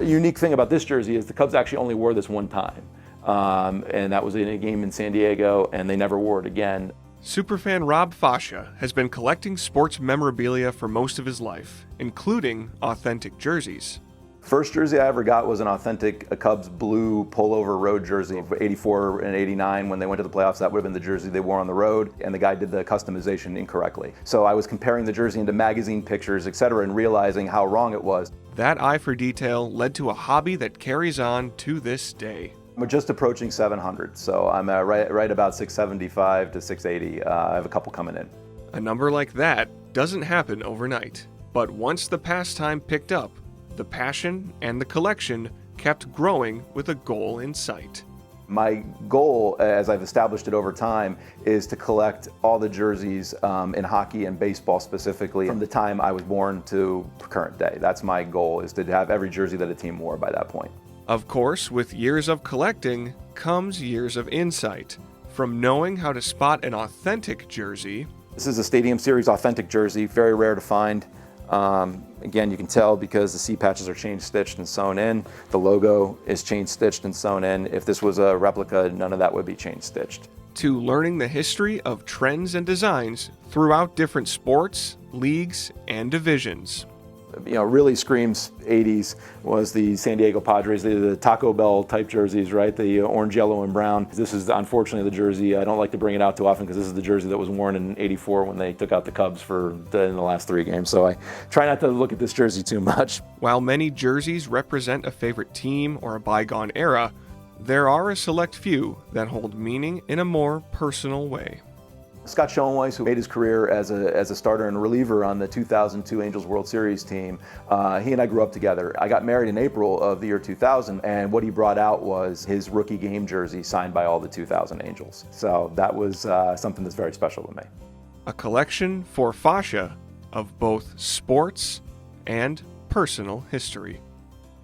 A unique thing about this jersey is the Cubs actually only wore this one time. And that was in a game in San Diego, and they never wore it again. Superfan Rob Fascia has been collecting sports memorabilia for most of his life, including authentic jerseys. First jersey I ever got was an authentic Cubs blue pullover road jersey for 84 and 89 when they went to the playoffs. That would have been the jersey they wore on the road, and the guy did the customization incorrectly. So I was comparing the jersey into magazine pictures, etc., and realizing how wrong it was. That eye for detail led to a hobby that carries on to this day. We're just approaching 700, so I'm right about 675 to 680. I have a couple coming in. A number like that doesn't happen overnight, but once the pastime picked up, the passion and the collection kept growing with a goal in sight. My goal, as I've established it over time, is to collect all the jerseys in hockey and baseball specifically from the time I was born to current day. That's my goal, is to have every jersey that a team wore by that point. Of course, with years of collecting comes years of insight. From knowing how to spot an authentic jersey. This is a Stadium Series authentic jersey, very rare to find. Again, you can tell because the C patches are chain stitched and sewn in. The logo is chain stitched and sewn in. If this was a replica, none of that would be chain stitched. To learning the history of trends and designs throughout different sports, leagues, and divisions. You know, really screams 80s was the San Diego Padres, the Taco Bell type jerseys, right? The orange, yellow, and brown. This is unfortunately the jersey. I don't like to bring it out too often because this is the jersey that was worn in '84 when they took out the Cubs in the last 3 games. So I try not to look at this jersey too much. While many jerseys represent a favorite team or a bygone era, there are a select few that hold meaning in a more personal way. Scott Schoenweis, who made his career as a starter and reliever on the 2002 Angels World Series team, he and I grew up together. I got married in April of the year 2000, and what he brought out was his rookie game jersey signed by all the 2000 Angels. So that was something that's very special to me. A collection for Fascia of both sports and personal history.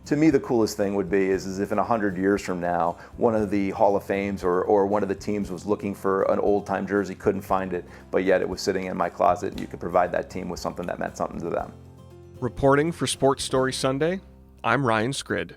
To me, the coolest thing would be is if in 100 years from now, one of the Hall of Fames or one of the teams was looking for an old-time jersey, couldn't find it, but yet it was sitting in my closet, and you could provide that team with something that meant something to them. Reporting for Sports Story Sunday, I'm Ryan Skrid.